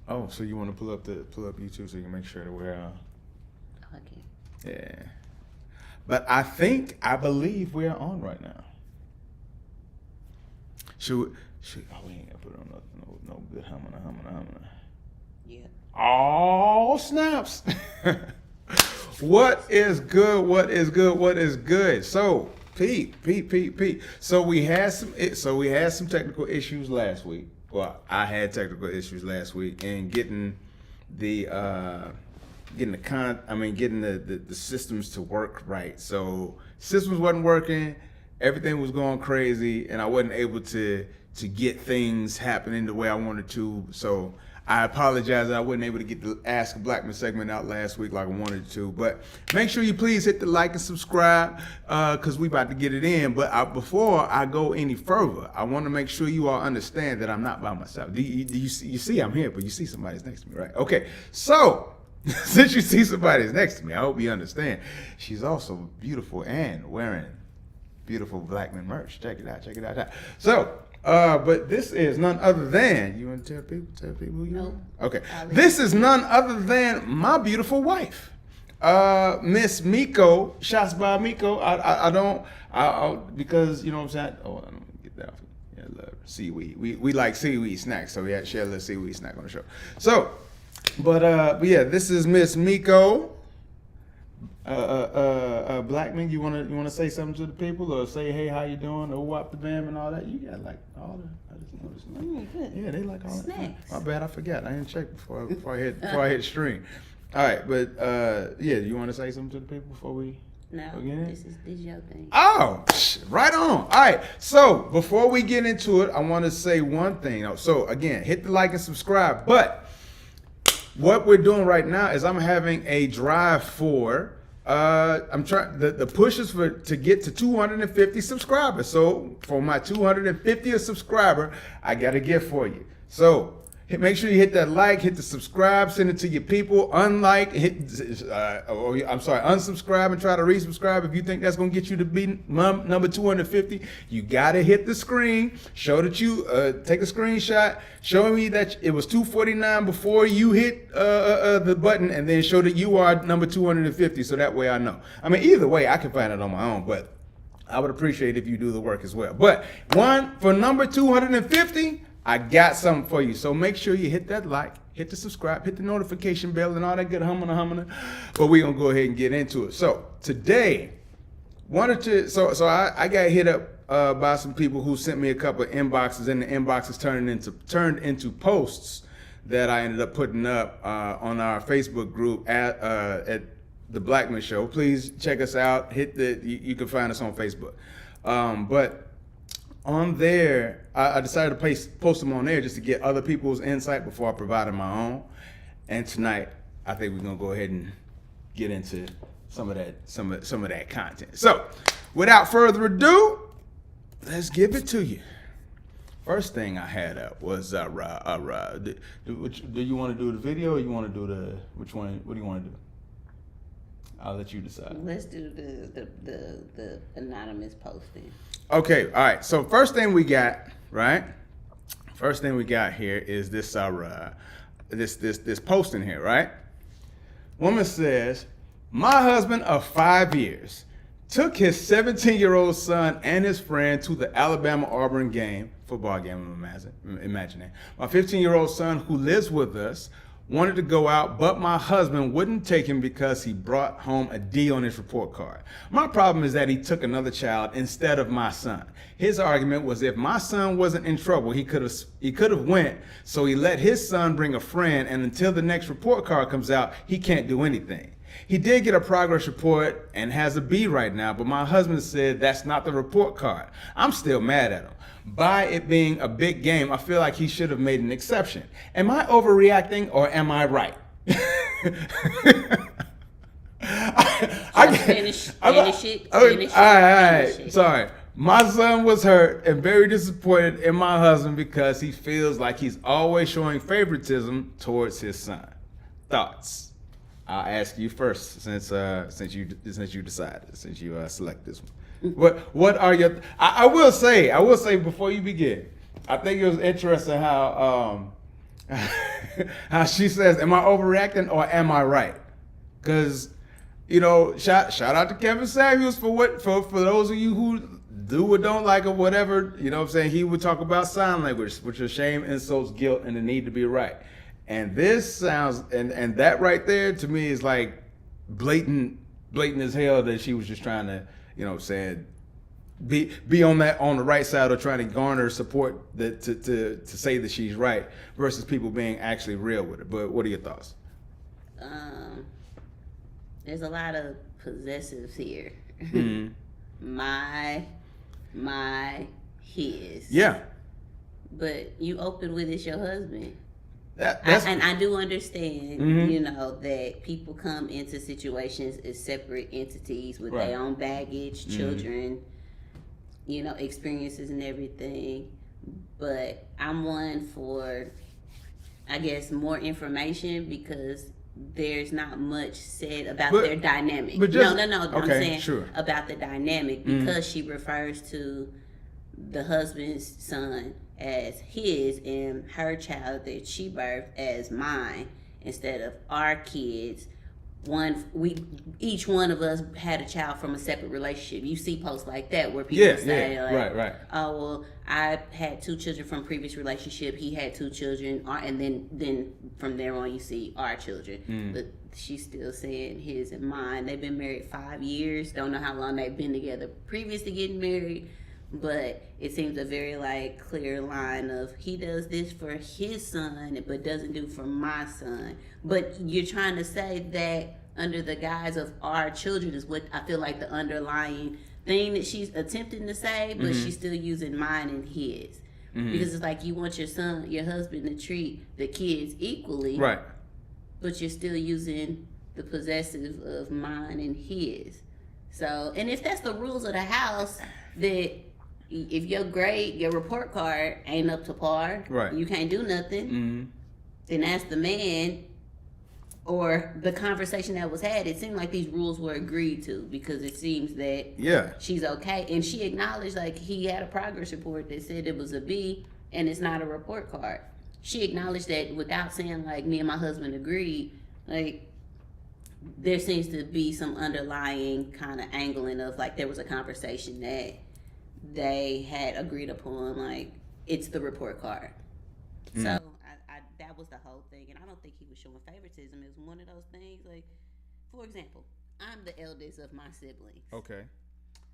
Oh, so you want to pull up YouTube so you can make sure that we're. Okay. Yeah. But I believe we're on right now. Should oh, we ain't gonna put on no good humming. Yeah. Oh, snaps. What is good? What is good? What is good? So, Pete. So we had some technical issues last week. Well, I had technical issues last week in getting the systems to work right. So systems wasn't working, everything was going crazy, and I wasn't able to get things happening the way I wanted to. So I apologize that I wasn't able to get the Ask a Blackman segment out last week like I wanted to. But make sure you please hit the like and subscribe because we about to get it in. But before I go any further, I want to make sure you all understand that I'm not by myself. You see I'm here, but you see somebody's next to me, right? Okay, so since you see somebody's next to me, I hope you understand. She's also beautiful and wearing beautiful Blackman merch. Check it out. So, but this is none other than, you want to tell people who you are? Okay. This is none other than my beautiful wife, Miss Miko. Shots by Miko. I because you know what I'm saying. Oh, I don't get that off. Yeah, love seaweed. We like seaweed snacks, so we had to share a little seaweed snack on the show. So, but yeah, this is Miss Miko. Blackman, you wanna say something to the people, or say hey, how you doing, or whop the bam and all that? You got like all the. I just noticed. Good. Yeah, they like all that. Snacks. My bad, I forgot. I didn't check before I hit stream. All right, but yeah, you want to say something to the people before we? No, again? this is your thing. Oh, right on. All right. So before we get into it, I want to say one thing. So again, hit the like and subscribe. But what we're doing right now is I'm having a drive for. I'm trying. The push is to get to 250 subscribers. So for my 250th subscriber, I got a gift for you. So make sure you hit that like, hit the subscribe, send it to your people. Unsubscribe and try to resubscribe if you think that's gonna get you to be number 250. You gotta hit the screen. Show that you take a screenshot. Show me that it was 249 before you hit the button, and then show that you are number 250. So that way I know. I mean, either way, I can find it on my own, but I would appreciate if you do the work as well. But for number 250. I got something for you. So make sure you hit that like, hit the subscribe, hit the notification bell, and all that good humming. But we're going to go ahead and get into it. So today, I got hit up by some people who sent me a couple of inboxes, and the inboxes turned into posts that I ended up putting up on our Facebook group at the Blackman Show. Please check us out. You can find us on Facebook. But on there, I decided to post them on there just to get other people's insight before I provided my own. And tonight, I think we're gonna go ahead and get into some of that content. So, without further ado, let's give it to you. First thing I had up was do you want to do the video, or you want to do which one? What do you want to do? I'll let you decide. Let's do the anonymous posting. Okay, all right. So first thing we got, right? First thing we got here is this this posting here, right? Woman says, my husband of 5 years took his 17-year-old son and his friend to the Alabama-Auburn game, football game, I'm imagining. My 15-year-old son, who lives with us, wanted to go out, but my husband wouldn't take him because he brought home a D on his report card. My problem is that he took another child instead of my son. His argument was if my son wasn't in trouble, he could have went, so he let his son bring a friend, and until the next report card comes out, he can't do anything. He did get a progress report and has a B right now, but my husband said that's not the report card. I'm still mad at him. By it being a big game, I feel like he should have made an exception. Am I overreacting, or am I right? Finish it. All right. Sorry. My son was hurt and very disappointed in my husband because he feels like he's always showing favoritism towards his son. Thoughts? I'll ask you first, since you decided, since you select this one. What are your? I will say before you begin, I think it was interesting how How she says, "Am I overreacting or am I right?" Because shout out to Kevin Samuels for those of you who do or don't like or whatever. You know what I'm saying? He would talk about sign language, which is shame, insults, guilt, and the need to be right. And this sounds and that right there to me is like blatant as hell that she was just trying to, saying be on the right side of trying to garner support that to say that she's right versus people being actually real with it. But what are your thoughts? There's a lot of possessives here. Mm-hmm. my, his. Yeah. But you open with it's your husband. And I do understand, mm-hmm. that people come into situations as separate entities with right. their own baggage, children, experiences and everything. But I'm one for, I guess, more information because there's not much said about their dynamic. But just, no. Okay, I'm saying sure. about the dynamic because she refers to the husband's son as his and her child that she birthed as mine instead of our kids. Each one of us had a child from a separate relationship. You see posts like that where people say right. Oh well, I had 2 children from previous relationship. He had 2 children, and then from there on you see our children. But she's still saying his and mine. They've been married 5 years. Don't know how long they've been together previous to getting married. But it seems a very clear line of he does this for his son but doesn't do for my son. But you're trying to say that under the guise of our children is what I feel like the underlying thing that she's attempting to say, but she's still using mine and his. Because it's like you want your husband to treat the kids equally. Right. But you're still using the possessive of mine and his. So, and if that's the rules of the house, that if your report card ain't up to par, right. you can't do nothing, then that's the man or the conversation that was had. It seemed like these rules were agreed to because it seems that she's okay. And she acknowledged he had a progress report that said it was a B and it's not a report card. She acknowledged that without saying me and my husband agreed, there seems to be some underlying kind of angling of there was a conversation that they had agreed upon, it's the report card. So that was the whole thing, and I don't think he was showing favoritism. It was one of those things, for example, I'm the eldest of my siblings. Okay.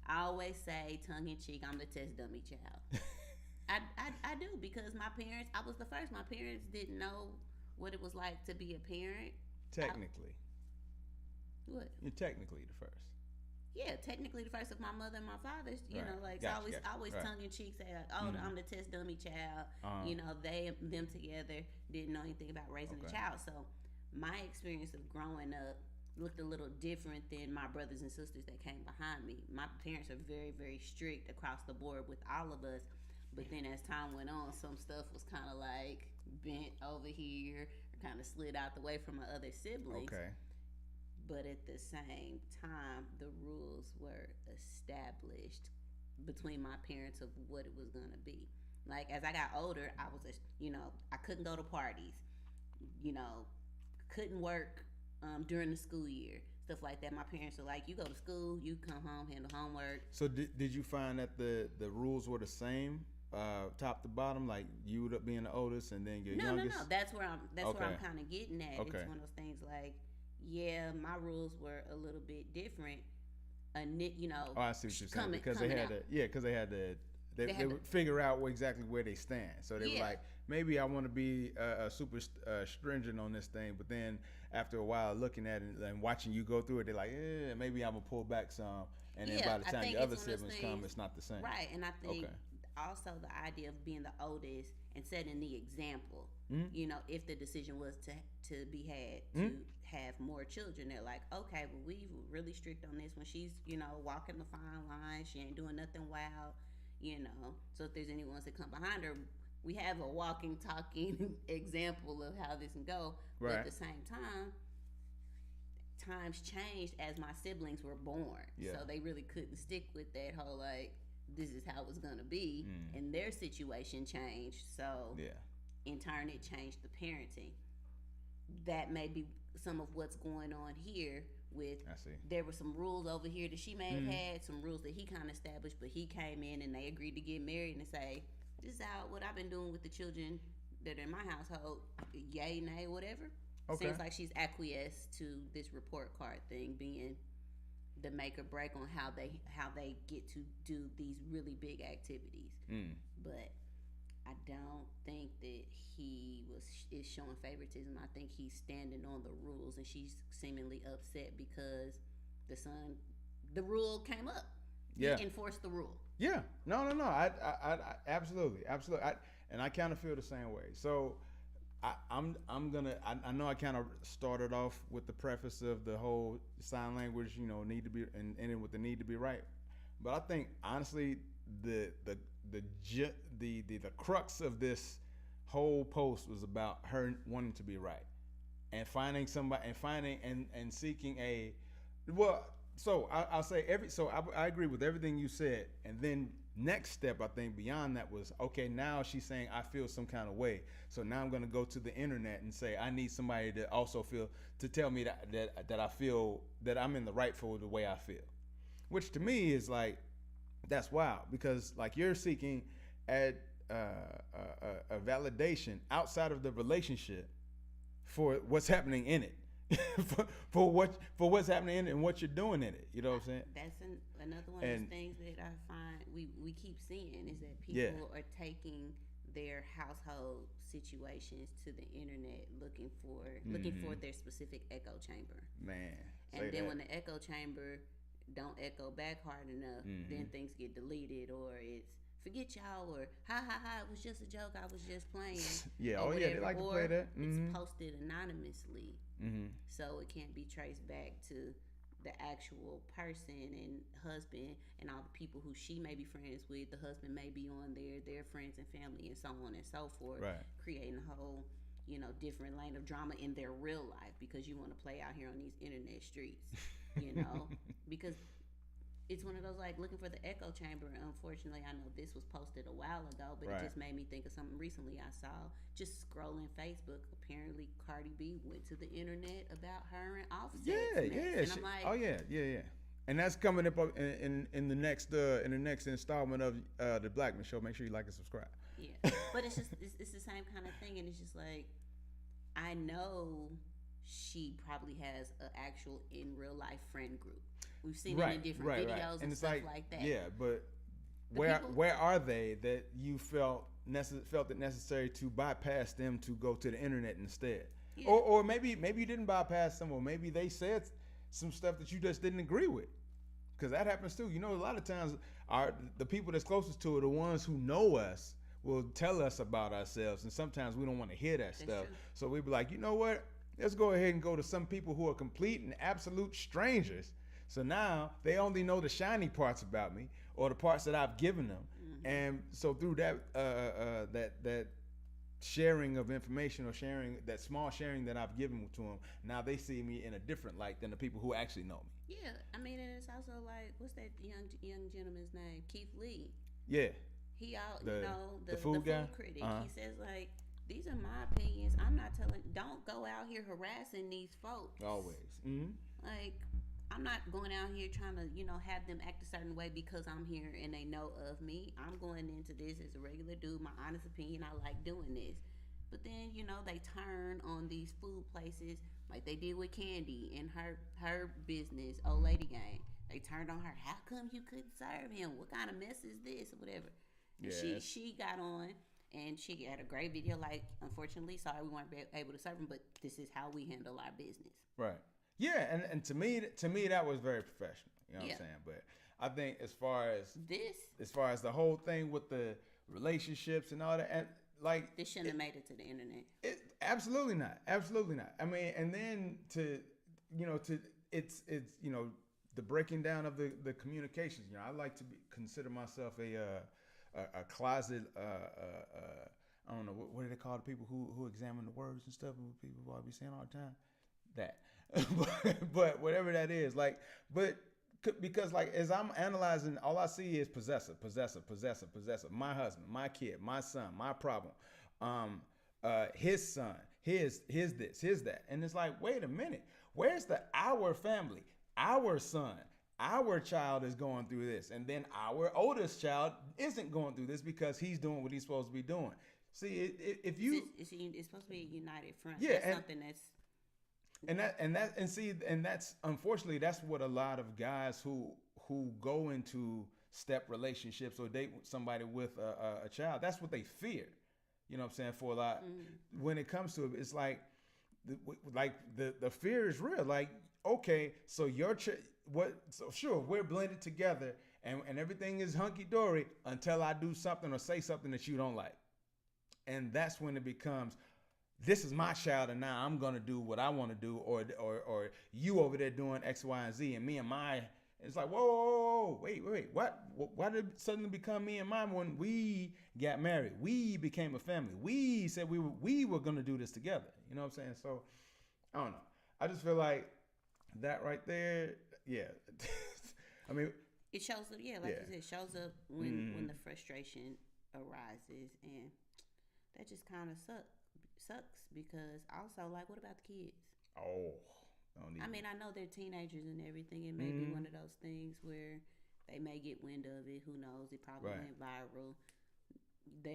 I always say, tongue in cheek, I'm the test dummy child. I do, because my parents, I was the first. My parents didn't know what it was like to be a parent. Technically. What? You're technically the first. Yeah, technically the first of my mother and my father's, Gotcha. always tongue in cheek say, I'm the test dummy child. Them together didn't know anything about raising a child. So my experience of growing up looked a little different than my brothers and sisters that came behind me. My parents are very, very strict across the board with all of us. But then as time went on, some stuff was kind of bent over here, or kind of slid out the way from my other siblings. Okay. But at the same time, the rules were established between my parents of what it was going to be. As I got older, I was, I couldn't go to parties, couldn't work during the school year, stuff like that. My parents were like, you go to school, you come home, handle homework. So did you find that the rules were the same, top to bottom, you would being the oldest and then your youngest? No. That's where I'm kind of getting at. Okay. It's one of those things yeah, my rules were a little bit different. Oh, I see what you're saying. Because they had to would figure out exactly where they stand. So they were like, maybe I want to be super stringent on this thing, but then after a while looking at it and watching you go through it, they're like, maybe I'm gonna pull back some. And then by the time the other siblings come, it's not the same. Right, and I think also the idea of being the oldest and setting the example. If the decision was to be had to have more children, they're like, okay, well, we were really strict on this when she's, walking the fine line. She ain't doing nothing wild, So if there's anyone that come behind her, we have a walking, talking example of how this can go. Right. But at the same time, times changed as my siblings were born. Yeah. So they really couldn't stick with that whole, this is how it's going to be. And their situation changed. So in turn it changed the parenting. That may be some of what's going on here with, I see. there were some rules over here that she may have had, some rules that he kind of established, but he came in and they agreed to get married and say, this is how, what I've been doing with the children that are in my household, yay, nay, whatever. Okay. Seems like she's acquiesced to this report card thing being the make or break on how they get to do these really big activities. But I don't think that is showing favoritism. I think he's standing on the rules, and she's seemingly upset because the rule came up. Yeah. He enforced the rule. Yeah. No. I absolutely. And I kind of feel the same way. So I'm gonna. I know I kind of started off with the preface of the whole sign language, need to be, and ending with the need to be right. But I think honestly, the crux of this whole post was about her wanting to be right and finding somebody and seeking a, well, so I'll say I agree with everything you said. And then next step, I think beyond that was, okay, now she's saying I feel some kind of way. So now I'm going to go to the internet and say, I need somebody to also to tell me that I feel that I'm in the right for the way I feel, which to me is like, that's wild, because like you're seeking a validation outside of the relationship for what's happening in it. for what's happening in it and what you're doing in it. You know what I'm saying? That's another one of those things that I find we keep seeing is that people are taking their household situations to the internet looking for their specific echo chamber. Man. And then when the echo chamber don't echo back hard enough, then things get deleted, or it's forget y'all, or ha, it was just a joke, I was just playing. Yeah, they like to play that. It's posted anonymously, so it can't be traced back to the actual person and husband and all the people who she may be friends with. The husband may be on there, their friends and family, and so on and so forth, right. Creating a whole different lane of drama in their real life, because you want to play out here on these internet streets, because it's one of those like looking for the echo chamber. Unfortunately, I know this was posted a while ago, but It just made me think of something recently I saw just scrolling Facebook. Apparently, Cardi B went to the internet about her and Offset's mess. And I'm like, oh yeah. And that's coming up in the next installment of the Blackman show. Make sure you like and subscribe. Yeah, but it's just it's the same kind of thing, and it's just like, I know she probably has an actual in real life friend group. We've seen it in different videos and stuff like that. Yeah, but where are they that you felt it necessary to bypass them to go to the internet instead? Yeah. Or maybe you didn't bypass them, or maybe they said some stuff that you just didn't agree with. Because that happens too. A lot of times the people that's closest to it, the ones who know us, will tell us about ourselves, and sometimes we don't want to hear that stuff. True. So we be like, you know what? Let's go ahead and go to some people who are complete and absolute strangers. So now they only know the shiny parts about me, or the parts that I've given them. And so through that sharing of information, or that small sharing that I've given to them, now they see me in a different light than the people who actually know me. Yeah, I mean, and it's also like, what's that young gentleman's name? Keith Lee. Yeah. He the food guy? Critic. He says like, these are my opinions. I'm not don't go out here harassing these folks. Always. Like, I'm not going out here trying to, have them act a certain way because I'm here and they know of me. I'm going into this as a regular dude, my honest opinion. I like doing this. But then, they turn on these food places like they did with Candy and her business, Old Lady Gang. They turned on her. How come you couldn't serve him? What kind of mess is this? Or whatever. And she got on. And she had a great video like, unfortunately, sorry we weren't able to serve him, but this is how we handle our business. Right. Yeah, and to me that was very professional. You know what I'm saying? But I think as far as the whole thing with the relationships and all that, and like, this shouldn't have made it to the internet. Absolutely not. I mean, and then it's the breaking down of the communications. I like to consider myself a closet. I don't know what do they call the people who examine the words and stuff. People always be saying all the time that, but whatever that is, like, because like as I'm analyzing, all I see is possessive. My husband, my kid, my son, my problem. his son, his this, his that. And it's like, wait a minute, where's the our family? Our son, our child is going through this, and then our oldest child isn't going through this because he's doing what he's supposed to be doing. See, if you, it's supposed to be a united front. Yeah, That's something that's. And that's unfortunately that's what a lot of guys who go into step relationships or date somebody with a child, that's what they fear. You know what I'm saying? For a lot, when it comes to it, it's like the fear is real. Like, okay, so so sure, we're blended together and everything is hunky dory until I do something or say something that you don't like, and that's when it becomes, this is my child, and now I'm gonna do what I want to do, or you over there doing X, Y, and Z, and me and my. It's like, whoa, wait, what? Why did it suddenly become me and mine when we got married? We became a family. We said we were gonna do this together. You know what I'm saying? So I don't know. I just feel like that right there, yeah. I mean, it shows up, you said, it shows up when the frustration arises, and that just kind of sucks because also, like, what about the kids? Oh, I mean, I know they're teenagers and everything. It may be one of those things where they may get wind of it. Who knows? It probably went viral.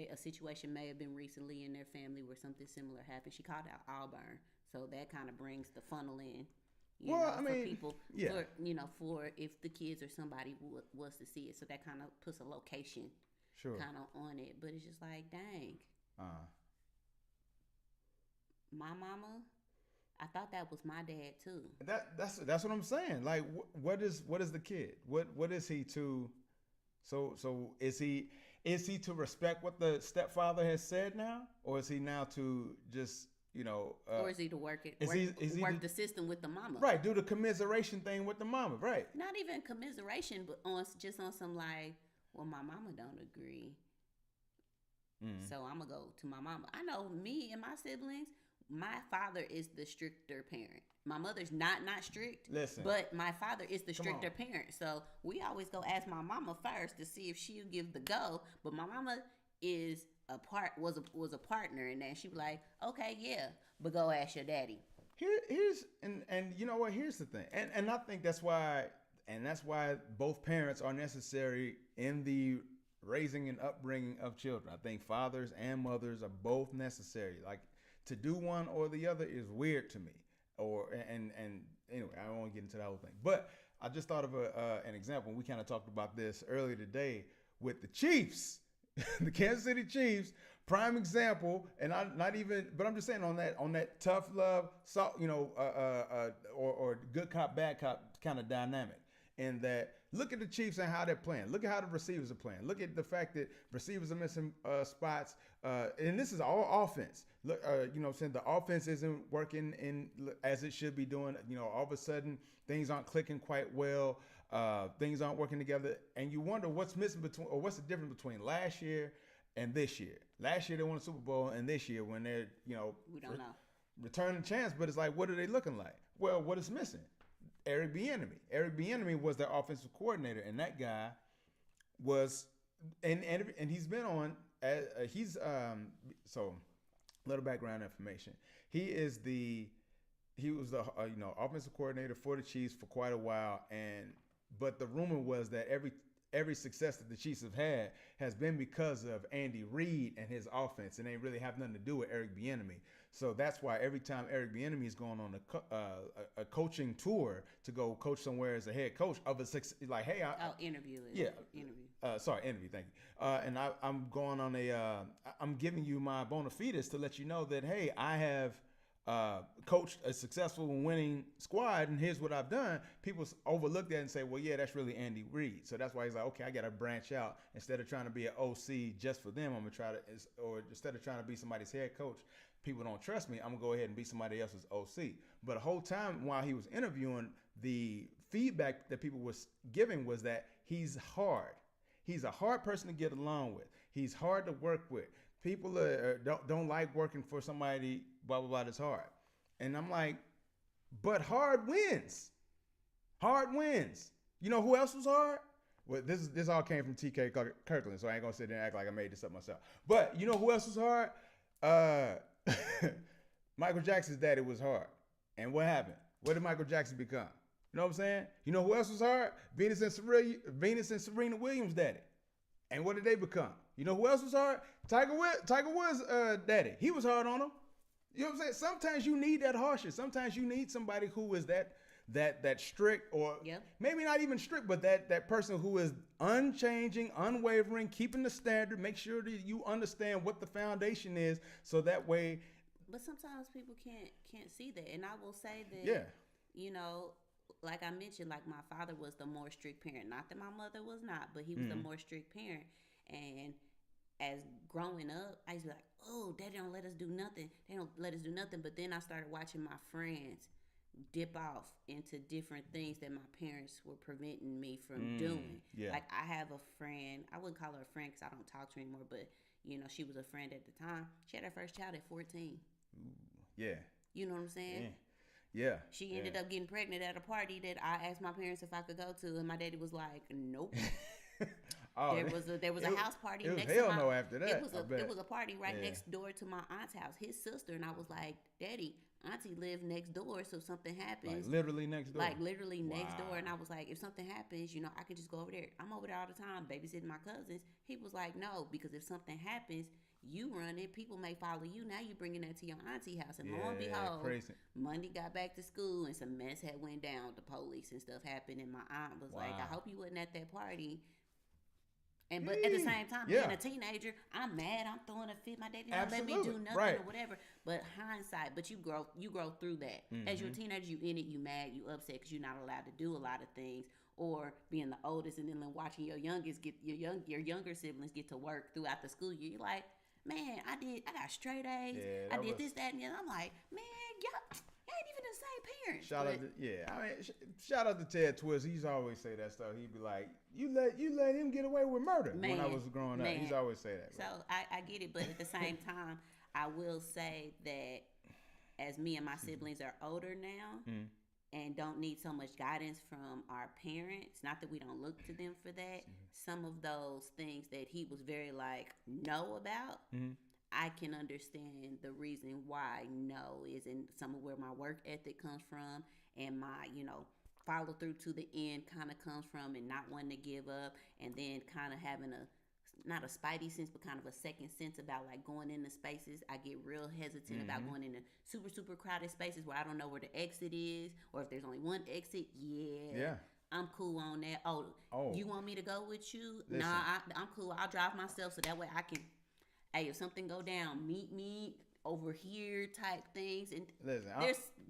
A situation may have been recently in their family where something similar happened. She called out Auburn, so that kind of brings the funnel in. For people, for if the kids or somebody was to see it, so that kind of puts a location, kind of on it. But it's just like, dang, my mama. I thought that was my dad too. That's what I'm saying. Like, what is the kid? What is he to? So is he to respect what the stepfather has said now, or is he now to just or is he to work the system with the mama? Right, do the commiseration thing with the mama. Right. Not even commiseration, but on some like, well, my mama don't agree, so I'm gonna go to my mama. I know me and my siblings. My father is the stricter parent. My mother's not strict. Listen, but my father is the stricter parent. So we always go ask my mama first to see if she'll give the go. But my mama was a partner in that. She was like, okay, yeah, but go ask your daddy. Here's you know what? Here's the thing, and I think that's why both parents are necessary in the raising and upbringing of children. I think fathers and mothers are both necessary. Like, to do one or the other is weird to me. And anyway, I don't want to get into the whole thing. But I just thought of an example. We kind of talked about this earlier today with the Chiefs, the Kansas City Chiefs. Prime example, and but I'm just saying on that tough love, or good cop, bad cop kind of dynamic. And that, look at the Chiefs and how they're playing. Look at how the receivers are playing. Look at the fact that receivers are missing spots. And this is all offense. Look, what I'm saying, the offense isn't working as it should be doing. All of a sudden things aren't clicking quite well. Things aren't working together, and you wonder what's missing what's the difference between last year and this year. Last year they won a Super Bowl, and this year when they're we don't know, returning chance. But it's like, what are they looking like? Well, what is missing? Eric Bieniemy. Eric Bieniemy was their offensive coordinator, and that guy was, and he's been on. So, little background information. He was the offensive coordinator for the Chiefs for quite a while, but the rumor was that every success that the Chiefs have had has been because of Andy Reid and his offense, and they really have nothing to do with Eric Bieniemy. So that's why every time Eric Bieniemy is going on a coaching tour to go coach somewhere as a head coach of a success, like, hey, interview. Interview. Thank you. And I'm going on I'm giving you my bona fides to let you know that, hey, I have coached a successful and winning squad, and here's what I've done. People overlook that and say, well, yeah, that's really Andy Reid. So that's why he's like, okay, I got to branch out. Instead of trying to be an OC just for them, I'm going to try to, or instead of trying to be somebody's head coach, people don't trust me, I'm going to go ahead and be somebody else's OC. But the whole time while he was interviewing, the feedback that people was giving was that he's hard. He's a hard person to get along with. He's hard to work with. People don't like working for somebody, blah, blah, blah, that's hard. And I'm like, but hard wins. Hard wins. You know who else was hard? Well, this all came from TK Kirkland, so I ain't going to sit there and act like I made this up myself. But you know who else was hard? Michael Jackson's daddy was hard. And what happened? What did Michael Jackson become? You know what I'm saying? You know who else was hard? Venus and Serena Williams' daddy. And what did they become? You know who else was hard? Tiger Woods' daddy. He was hard on him. You know what I'm saying? Sometimes you need that harshness. Sometimes you need somebody who is that strict, or maybe not even strict, but that person who is unchanging, unwavering, keeping the standard, make sure that you understand what the foundation is, so that way. But sometimes people can't see that. And I will say that, you know, like I mentioned, like my father was the more strict parent. Not that my mother was not, but he was the more strict parent. And as growing up, I used to be like, oh, daddy don't let us do nothing. They don't let us do nothing. But then I started watching my friends dip off into different things that my parents were preventing me from doing. Yeah. Like I have a friend, I wouldn't call her a friend because I don't talk to her anymore, but you know, she was a friend at the time. She had her first child at 14. Ooh, yeah. You know what I'm saying? Yeah. Yeah. She ended up getting pregnant at a party that I asked my parents if I could go to, and my daddy was like, "Nope." There was a house party next to my. No, after that, it was a party right next door to my aunt's house. His sister, and I was like, "Daddy, auntie lived next door, so if something happens, like literally next door, next door." And I was like, "If something happens, you know, I can just go over there. I'm over there all the time, babysitting my cousins." He was like, "No, because if something happens, you run it. People may follow you. Now you bringing that to your auntie house." And lo and behold, crazy. Monday got back to school and some mess had went down. The police and stuff happened, and my aunt was like, "I hope you wasn't at that party." And but at the same time, being a teenager, I'm mad. I'm throwing a fit. My daddy don't let me do nothing or whatever. But hindsight, but you grow through that. As you're a teenager, you in it, you mad, you upset because you're not allowed to do a lot of things. Or being the oldest and then watching your younger siblings get to work throughout the school year. You're like, man, I got straight A's. I did this, that, and the other. I'm like, man, y'all ain't even the same parents. Shout out to Ted Twist. He's always say that stuff. He'd be like, you let him get away with murder when I was growing up. He's always say that. So I get it, but at the same time, I will say that as me and my siblings are older now and don't need so much guidance from our parents, not that we don't look to them for that, some of those things that he was very like no about, I can understand the reason why no is in some of where my work ethic comes from, and my, you know, follow through to the end kind of comes from, and not wanting to give up, and then kind of having not a spidey sense, but kind of a second sense about like going into spaces. I get real hesitant about going into super, super crowded spaces where I don't know where the exit is, or if there's only one exit. Yeah. I'm cool on that. Oh, you want me to go with you? Listen. Nah, I'm cool. I'll drive myself so that way I can, hey, if something go down, meet me over here type things. And listen,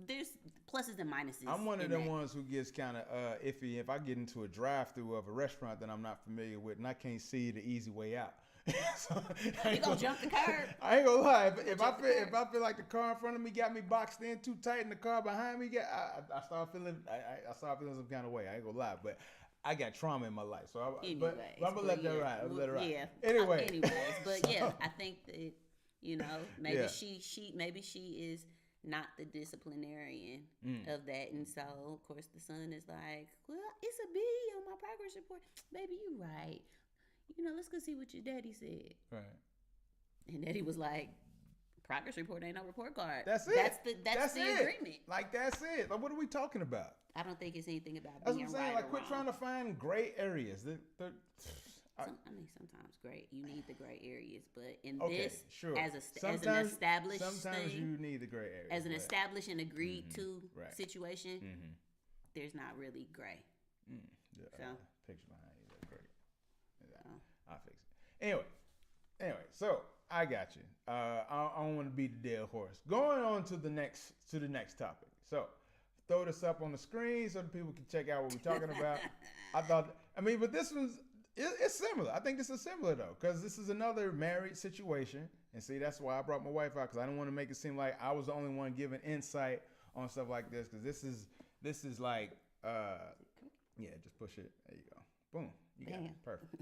there's pluses and minuses. I'm one of them ones who gets kind of iffy if I get into a drive-through of a restaurant that I'm not familiar with and I can't see the easy way out. So, you gonna jump the curb? I ain't gonna lie. If I feel like the car in front of me got me boxed in too tight and the car behind me I start feeling some kind of way. I ain't gonna lie, but I got trauma in my life, so I'm gonna let that ride. I'm gonna let it ride. Yeah. Anyways, but yeah, I think that, you know, maybe she is not the disciplinarian of that, and so of course the son is like, well, it's a B on my progress report. Baby, you right. You know, let's go see what your daddy said. Right. And daddy was like, progress report ain't no report card. That's it. That's the agreement. Like, that's it. Like, what are we talking about? I don't think it's anything about that's being what I'm saying. right Like, quit trying to find gray areas. Sometimes you need the gray areas, but in this, as an established sometimes thing, you need the gray areas. As an established and agreed to situation, there's not really gray. So picture behind you, that's great. I'll fix it. Anyway, so I got you. I don't want to beat the dead horse. Going on to the next topic. So throw this up on the screen so the people can check out what we're talking about. But this one's it's similar. I think this is similar though, because this is another married situation. And see, that's why I brought my wife out, because I didn't want to make it seem like I was the only one giving insight on stuff like this. Because this is like, just push it. There you go. Boom. You got it. Perfect.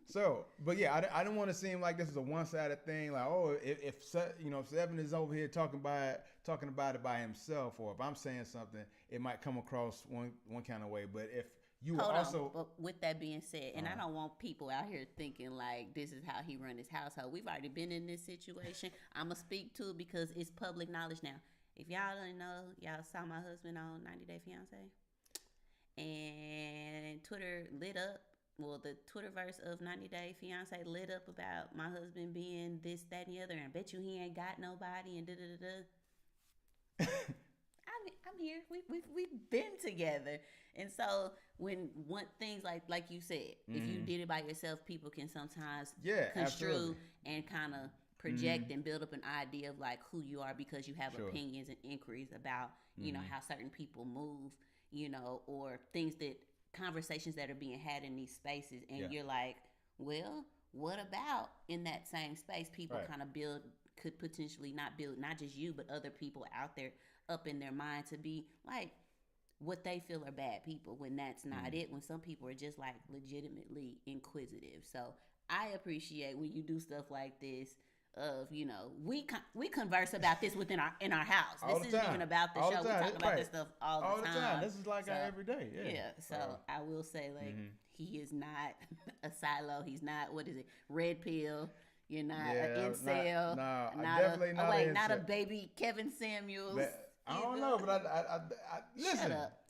So, but yeah, I didn't want to seem like this is a one-sided thing. Like, oh, if Seven is over here talking about it by himself, or if I'm saying something, it might come across one kind of way. But if you will Hold also. on, but with that being said, and I don't want people out here thinking like this is how he run his household. We've already been in this situation. I'ma speak to it because it's public knowledge now. If y'all don't know, y'all saw my husband on 90 Day Fiance, and Twitter lit up. Well, the Twitterverse of 90 Day Fiance lit up about my husband being this, that, and the other, and I bet you he ain't got nobody, and da da da da. I'm here. We've been together, and so when things like you said, if you did it by yourself, people can sometimes construe absolutely. and kind of project and build up an idea of like who you are because you have opinions and inquiries about you know how certain people move, you know, or things that conversations that are being had in these spaces, and you're like, well, what about in that same space people kind of could potentially not just you but other people out there up in their mind to be like what they feel are bad people when that's not it, when some people are just like legitimately inquisitive. So I appreciate when you do stuff like this of, you know, we converse about this within in our house. This isn't even about the show. We talk about this stuff all the time. This is like our everyday. Yeah. So I will say, like, he is not a silo. He's not, what is it, red pill. You're not an incel. Not a baby Kevin Samuels. I don't know, but I listen. Shut up.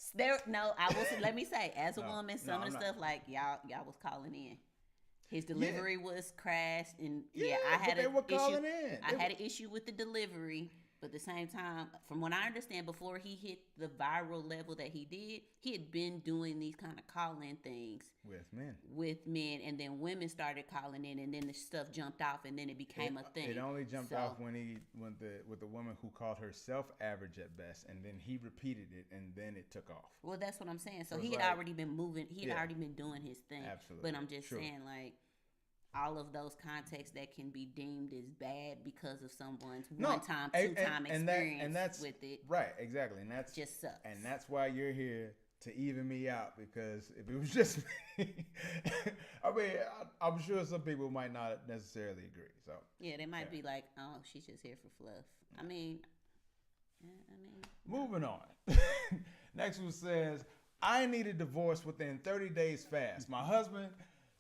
I will say, let me say, as a woman, some of the stuff like y'all was calling in. His delivery was crashed, and I had an issue with the delivery. But at the same time, from what I understand, before he hit the viral level that he did, he had been doing these kind of call-in things with men, and then women started calling in, and then the stuff jumped off, and then it became a thing. It only jumped off when he went with the woman who called herself average at best, and then he repeated it, and then it took off. Well, that's what I'm saying. So he had already been moving. He had already been doing his thing. Absolutely. But I'm just saying, like, all of those contexts that can be deemed as bad because of someone's one-time, two-time experience with it. Right, exactly. And that's just sucks. And that's why you're here, to even me out, because if it was just me, I mean, I'm sure some people might not necessarily agree. So yeah, they might be like, oh, she's just here for fluff. I mean. Moving on. Next one says, I need a divorce within 30 days fast. My husband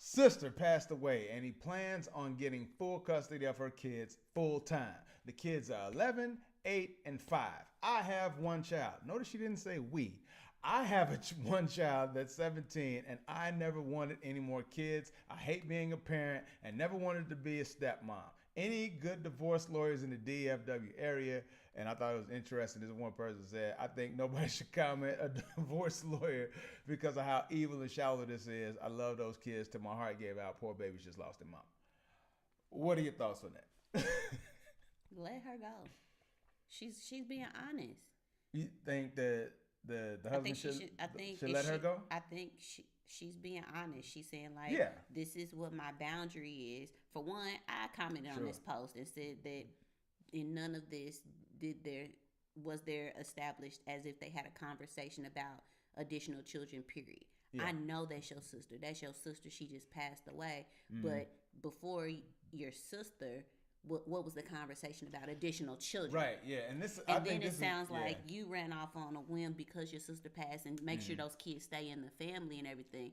sister passed away, and he plans on getting full custody of her kids full time. The kids are 11, 8, and 5. I have one child. Notice she didn't say we. I have one child that's 17, and I never wanted any more kids. I hate being a parent and never wanted to be a stepmom. Any good divorce lawyers in the DFW area? And I thought it was interesting. This one person said, I think nobody should comment a divorce lawyer because of how evil and shallow this is. I love those kids till my heart gave out. Poor babies just lost their mom. What are your thoughts on that? Let her go. She's being honest. You think that the husband should let her go? I think she's being honest. She's saying, like, this is what my boundary is. For one, I commented on this post and said that in none of this was there established as if they had a conversation about additional children, period. Yeah. I know that's your sister. That's your sister. She just passed away. Mm-hmm. But before your sister, what was the conversation about additional children? Right, yeah. And then it sounds like you ran off on a whim because your sister passed and make sure those kids stay in the family and everything,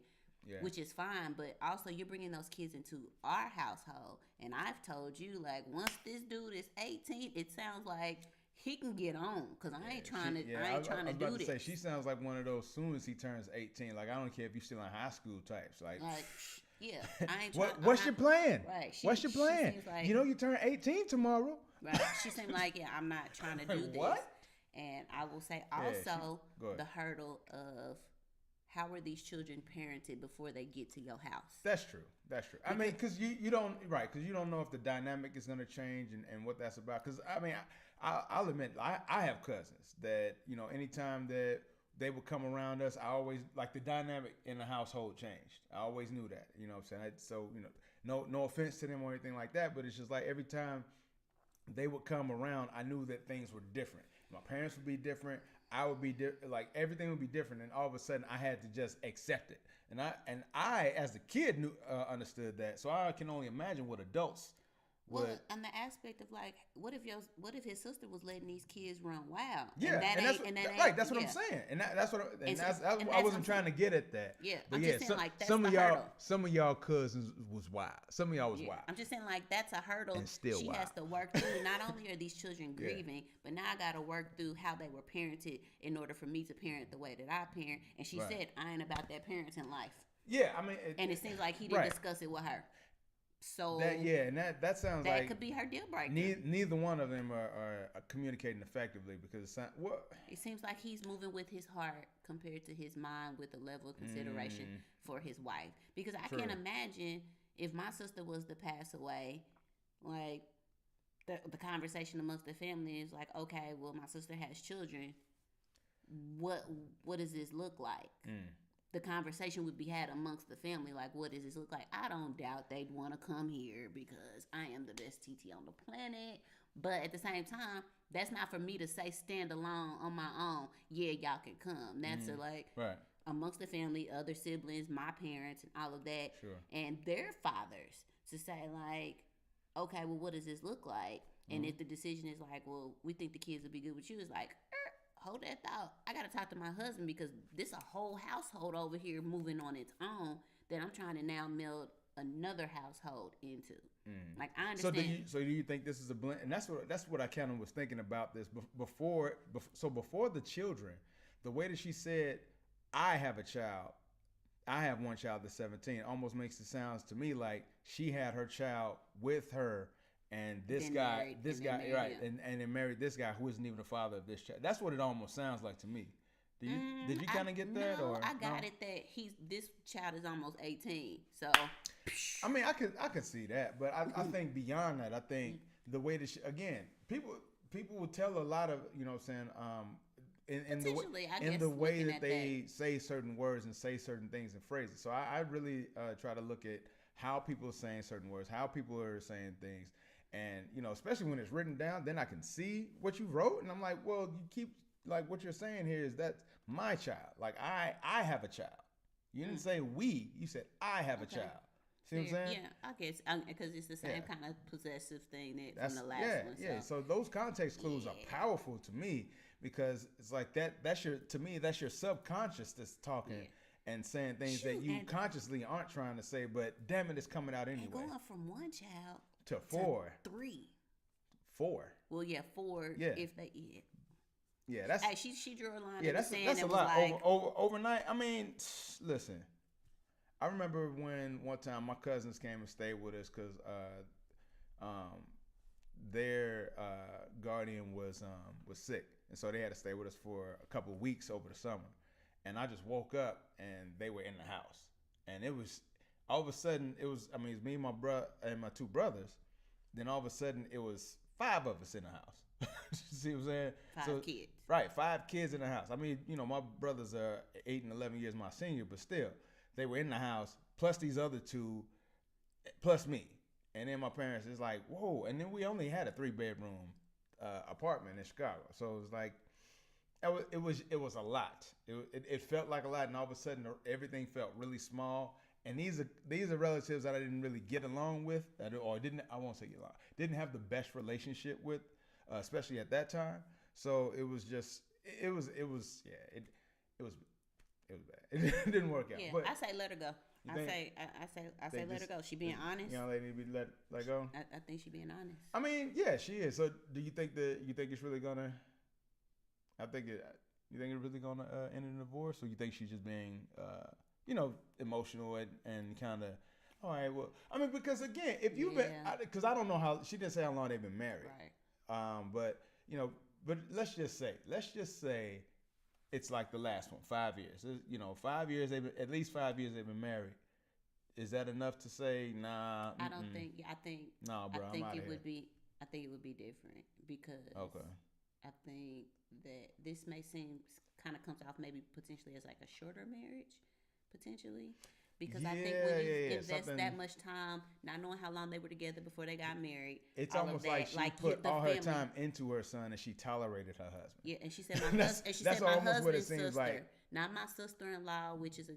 which is fine. But also you're bringing those kids into our household. And I've told you, like, once this dude is 18, it sounds like he can get on, because I ain't trying to do this. I was about to say, she sounds like one of those soon as he turns 18. Like, I don't care if you're still in high school types. Like yeah, I ain't trying. What's your plan? Right. What's your plan? Like, you turn 18 tomorrow. Right. She seemed like, I'm not trying to do this. What? And I will say also the hurdle of how are these children parented before they get to your house? That's true. I mean, because you don't know if the dynamic is going to change and what that's about. Because I mean, I'll admit, I have cousins that, anytime that they would come around us, I always, like, the dynamic in the household changed. I always knew that, you know what I'm saying? No offense to them or anything like that, but it's just like every time they would come around, I knew that things were different. My parents would be different. I would be like, everything would be different, and all of a sudden I had to just accept it. And I as a kid understood that. So I can only imagine what adults Well, on the aspect of like, what if his sister was letting these kids run wild? Yeah, that's what I'm saying, and that's what I wasn't trying to get at that. Yeah, but I'm yeah, just saying like that's some the of y'all, hurdle. some of y'all cousins was wild. Some of y'all was wild. I'm just saying like that's a hurdle. And still she wild. has to work through. Not only are these children grieving, but now I got to work through how they were parented in order for me to parent the way that I parent. And she said, I ain't about that parenting life. Yeah, I mean, and it seems like he didn't discuss it with her. So and that sounds that like that could be her deal breaker. Neither one of them are communicating effectively because it seems like he's moving with his heart compared to his mind with a level of consideration for his wife. Because I can't imagine if my sister was to pass away, like the conversation amongst the family is like, okay, well, my sister has children. What does this look like? The conversation would be had amongst the family, like, what does this look like? I don't doubt they'd want to come here because I am the best TT on the planet. But at the same time, that's not for me to say stand alone on my own. Yeah, y'all can come. That's amongst the family, other siblings, my parents, and all of that, and their fathers to say like, okay, well, what does this look like? And if the decision is like, well, we think the kids will be good with you, it's like, hold that thought. I got to talk to my husband because this a whole household over here moving on its own that I'm trying to now meld another household into. Like, I understand. So do you think this is a blend? And that's what I kind of was thinking about this before the children, the way that she said, I have a child, I have one child that's 17, almost makes it sound to me like she had her child with her. And this guy, right, and then married this guy who isn't even the father of this child. That's what it almost sounds like to me. Did you kind of get that? No, I got it that this child is almost 18. So, I mean, I could see that, but I think beyond that, I think the way that people will tell a lot of, you know what I'm saying, in the way that they say certain words and say certain things and phrases. So I really try to look at how people are saying certain words, how people are saying things. And, you know, especially when it's written down, then I can see what you wrote. And I'm like, well, you keep, like, what you're saying here is that's my child. Like, I have a child. You didn't say we. You said I have a child. See what I'm saying? Yeah, I guess. Because it's the same kind of possessive thing from the last one. Yeah, so those context clues are powerful to me because it's like that's your subconscious that's talking and saying things that you consciously aren't trying to say, but damn it, it's coming out anyway. And going from one child to 4. To 3. 4. Well, 4 if they Yeah, that's. Hey, she drew a line. Yeah, that's a lot. Like, overnight. I mean, listen. I remember when one time my cousins came and stayed with us because their guardian was sick, and so they had to stay with us for a couple of weeks over the summer. And I just woke up and they were in the house, and it was all of a sudden it was me and my brother and my 2 brothers. Then all of a sudden it was 5 of us in the house. See what I'm saying? 5 kids. Right, 5 kids in the house. I mean, you know, my brothers are 8 and 11 years my senior, but still, they were in the house, plus these other 2, plus me. And then my parents is like, whoa. And then we only had a 3-bedroom apartment in Chicago. So it was like, it was a lot. It felt like a lot, and all of a sudden everything felt really small. And these are relatives that I didn't really get along with, didn't have the best relationship with, especially at that time. So it was bad. It didn't work out. Yeah, but I say let her go. I say let her go. She being honest. Young lady need to be let go. I think she being honest. I mean, yeah, she is. So do you think it's really gonna? You think it's really gonna end in a divorce, or you think she's just being emotional and kind of, all right, well, I mean, because again, if you've been, because I don't know how, she didn't say how long they've been married. Right. But let's just say it's like the last one, 5 years. 5 years, at least 5 years they've been married. Is that enough to say, nah? I don't think, I think, nah, bro, I think it would be different because okay. I think that this may seem kind of comes off maybe potentially as like a shorter marriage, potentially. Because I think when you invest that much time, not knowing how long they were together before they got married, it's almost like she put all her time into her son and she tolerated her husband. Yeah, and she said my husband's sister, like. Not my sister-in-law, which is a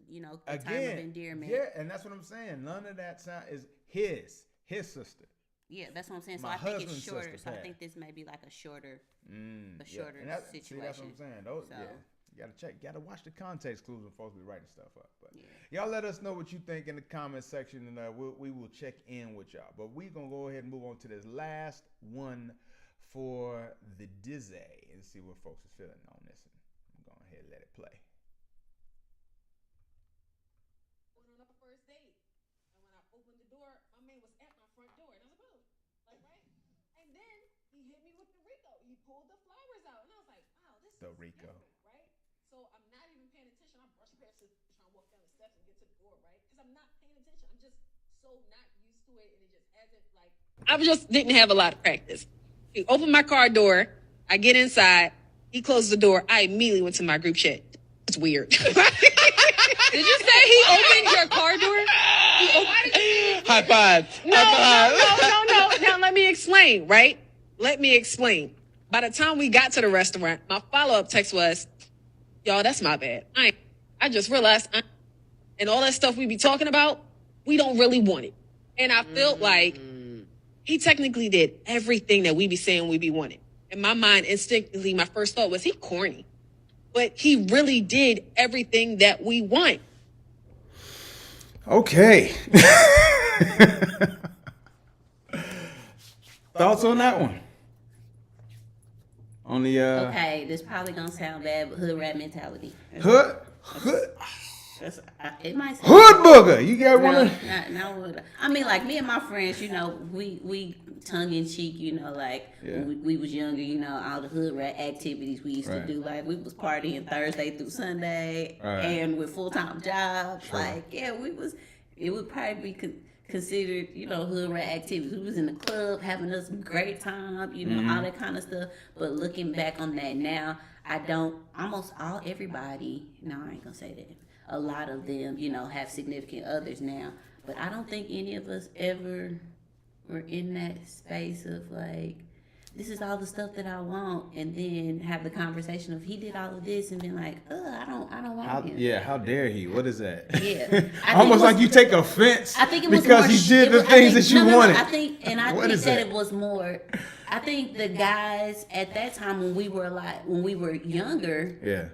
term of endearment. Yeah, and that's what I'm saying. None of that is his sister. Yeah, that's what I'm saying. So My I think it's husband's shorter. sister So I passed. think this may be like a shorter And situation. See, that's what I'm saying. Those, So, yeah. You gotta check. You gotta watch the context clues when folks be writing stuff up. But yeah. y'all let us know what you think in the comment section, and we will check in with y'all. But we gonna go ahead and move on to this last one for the Dizzy and see what folks is feeling on this. I'm going ahead and let it play. Went on our first date, and when I opened the door, my man was at my front door, and I was like, oh, like right, and then he hit me with the Rico. He pulled the flowers out, and I was like, wow, this The is Rico. different, right? So I'm not even paying attention. I'm brushing past it, trying to walk down the steps and get to the door, right? Because I'm not paying attention. I'm just so not used to it, and it just hasn't like. I just didn't have a lot of practice. He opened my car door. I get inside. He closed the door. I immediately went to my group chat. It's weird. Did you say he opened your car door? High five. No. Now let me explain, right? Let me explain. By the time we got to the restaurant, my follow-up text was, y'all, that's my bad. I just realized and all that stuff we be talking about, we don't really want it. And I felt like he technically did everything that we be saying we be wanting. In my mind, instinctively, my first thought was he corny. But he really did everything that we want. Okay. Thoughts on that one? On the Okay, this probably gonna sound bad, but hood rat mentality. hood. It might sound Hood booger. You got one? No, I mean, like me and my friends, you know, we tongue in cheek, you know, like when we was younger, you know, all the hood rat activities we used to do. Like we was partying Thursday through Sunday, and with full time jobs. Like it would probably be considered, you know, hood rat activities. We was in the club having us a great time, you know, all that kind of stuff. But looking back on that now, everybody. No, I ain't gonna say that. A lot of them, you know, have significant others now. But I don't think any of us ever were in that space of like, this is all the stuff that I want, and then have the conversation of he did all of this, and then like, I don't want him. Yeah, how dare he? What is that? Yeah, Almost like you take offense I think it was because more, he did the things that you wanted. I think What is that that? it was more. I think the guys at that time when we were younger, Yeah.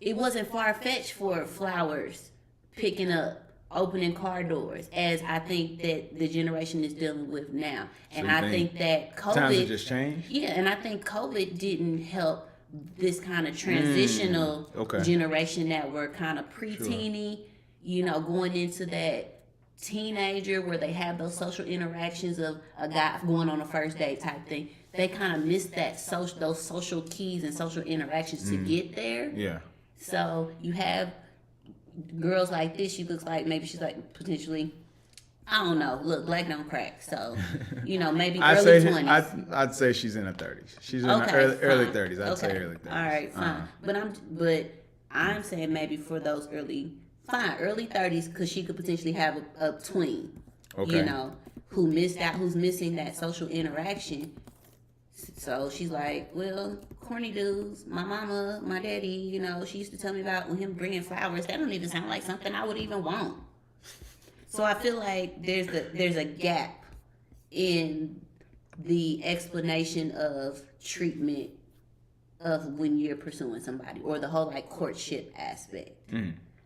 it wasn't far fetched for flowers picking up, opening car doors, as I think that the generation is dealing with now. And I think that COVID times have just changed? Yeah, and I think COVID didn't help this kind of transitional generation that were kind of pre-teeny, you know, going into that teenager where they have those social interactions of a guy going on a first date type thing. They kind of missed those social keys and social interactions to get there. Yeah. So you have girls like this. She looks like maybe she's like potentially, I don't know. Look, black don't crack. So, you know, maybe early 20s. I'd say she's in her 30s. She's in her early 30s. I'd say early 30s. All right, fine. But I'm saying maybe for those early 30s, because she could potentially have a tween. Okay. You know, who's missing that social interaction. So she's like, well, corny dudes, my mama, my daddy, you know, she used to tell me about him bringing flowers. That don't even sound like something I would even want. So I feel like there's a gap in the explanation of treatment of when you're pursuing somebody, or the whole like courtship aspect.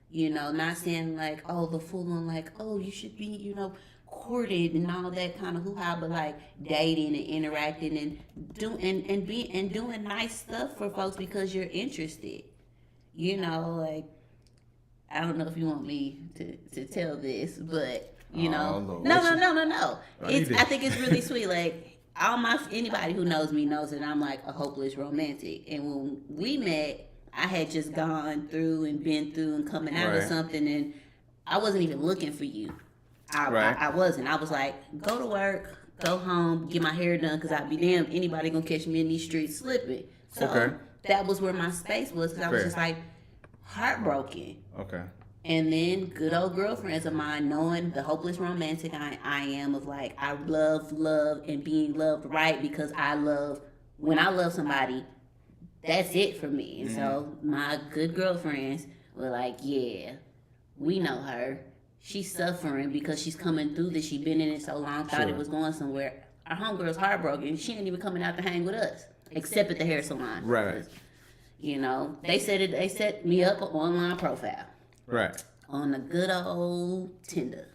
You know, not saying like, oh, the full on like, oh, you should be, you know, courted and all that kind of hoo-ha, but like dating and interacting and doing nice stuff for folks because you're interested. You know, like, I don't know if you want me to tell this, but you know, Lord. No. I think it's really sweet. Like anybody who knows me knows that I'm like a hopeless romantic. And when we met, I had just gone through and been through and coming out of something, and I wasn't even looking for you. I wasn't. I was like, go to work, go home, get my hair done, because I'd be damned anybody gonna catch me in these streets slipping. So that was where my space was, because I was just like heartbroken. Okay. And then good old girlfriends of mine, knowing the hopeless romantic I am, of like, I love and being loved right, because when I love somebody, that's it for me. And so my good girlfriends were like, yeah, we know her. she's suffering because she's coming through this. She's been in it so long, thought it was going somewhere. Our homegirl's heartbroken. She ain't even coming out to hang with us, except at the hair salon. Right. You know, they set me up an online profile. Right. On the good old Tinder.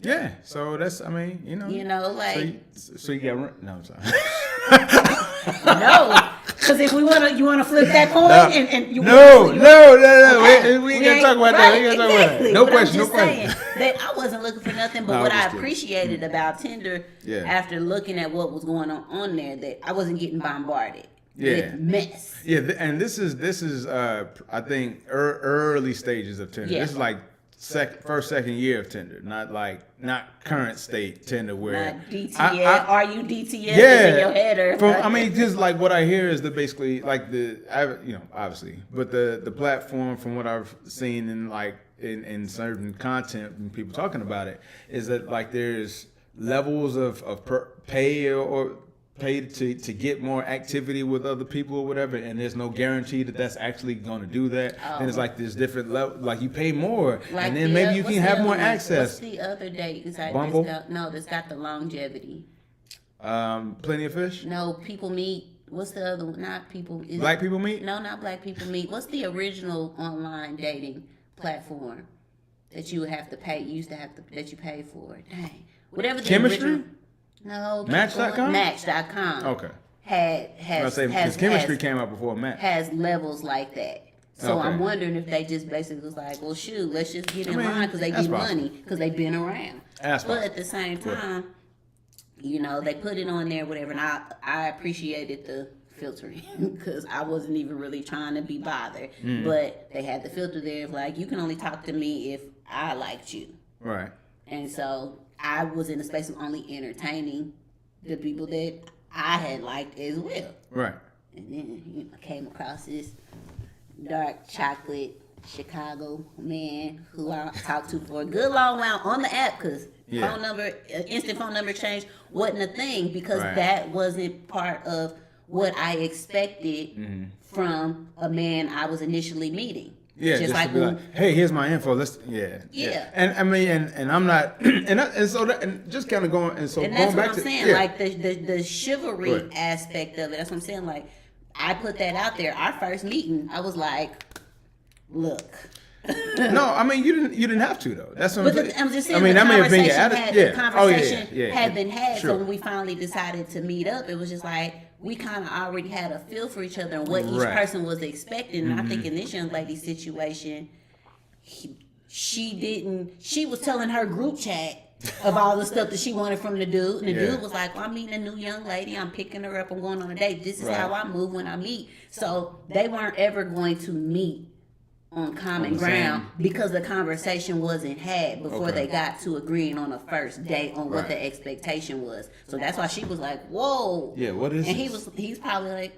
Yeah. So that's, I mean, you know. You know, like. So you got, no, I'm sorry. No. Because if you want to flip that coin and you no, okay. we ain't gonna talk about that. We ain't gonna talk about that. No question, no question. That I wasn't looking for nothing, but what I appreciated about Tinder, after looking at what was going on there, that I wasn't getting bombarded with mess. Yeah, and this is I think early stages of Tinder. Yeah. This is like second year of Tinder, not current state Tinder where not DTF. Are you DTF in your head or? I mean, just like what I hear is that basically like obviously, but the platform from what I've seen in certain content and people talking about it is that like there's levels of pay or paid to get more activity with other people or whatever, and there's no guarantee that that's actually going to do that. And it's like there's different level, like you pay more, like and then maybe you can have more access. What's the other date? Bumble? That's got the longevity. Plenty of fish. No, People Meet. What's the other one? Not People. Black People Meet? No, not Black People Meet. What's the original online dating platform that you have to pay? You used to have to that you pay for. Dang, whatever the Chemistry. Original, no. Match.com? Match.com. Okay. Has Chemistry came out before Match. Has levels like that. So Okay. I'm wondering if they just basically was like, well, shoot, let's just get in line because they get money because they've been around. That's but at the same time, you know, they put it on there, whatever, and I appreciated the filtering because I wasn't even really trying to be bothered. But they had the filter there of like, you can only talk to me if I liked you. Right. And so I was in a space of only entertaining the people that I had liked as well. Right. And then I came across this dark chocolate Chicago man who I talked to for a good long while on the app because phone number, instant phone number exchange wasn't a thing because that wasn't part of what I expected from a man I was initially meeting. Yeah, just like, hey, here's my info. Let's And I mean, and I'm not, and just kind of going, and that's going back what I'm saying. Like the chivalry aspect of it. That's what I'm saying. Like I put that out there. Our first meeting, I was like, look. No, I mean you didn't have to though. That's what I'm just saying. I mean, that may have been your attitude. The conversation had been had. So when we finally decided to meet up, it was just like we kind of already had a feel for each other and what each person was expecting. And I think in this young lady's situation, she was telling her group chat of all the stuff that she wanted from the dude. And the dude was like, well, I'm meeting a new young lady. I'm picking her up. I'm going on a date. This is how I move when I meet. So they weren't ever going to meet on common ground because the conversation wasn't had before they got to agreeing on a first date on what the expectation was. So that's why she was like, whoa. Yeah, what is and this? he's probably like,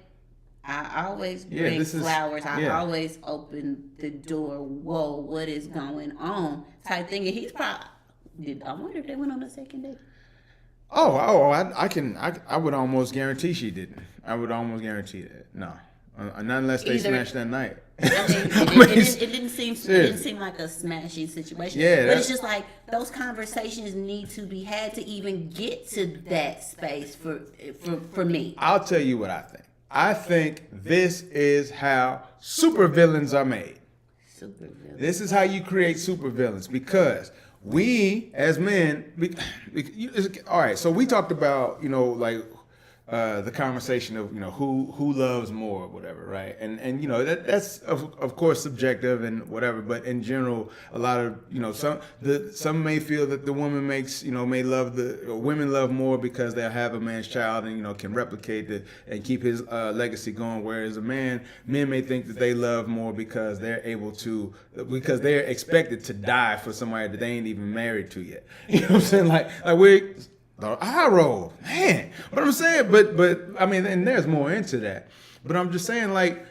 I always bring flowers. I always open the door. Whoa, what is going on? Type thing. And he's probably, I wonder if they went on a second date. I would almost guarantee she didn't. I would almost guarantee that. No. Not unless they smashed that night. It didn't seem like a smashing situation. Yeah, but it's just like those conversations need to be had to even get to that space for me. I'll tell you what I think. I think this is how supervillains are made. Supervillains. This is how you create supervillains because we as men. All right, so we talked about the conversation of who loves more or whatever, right? And that's of course subjective and whatever, but in general, a lot of some may feel that the woman women love more because they have a man's child and can replicate it and keep his legacy going, whereas men may think that they love more because they're expected to die for somebody that they ain't even married to yet. You know what I'm saying? Like we're the eye roll, man. But I'm saying, but I mean, and there's more into that. But I'm just saying, like,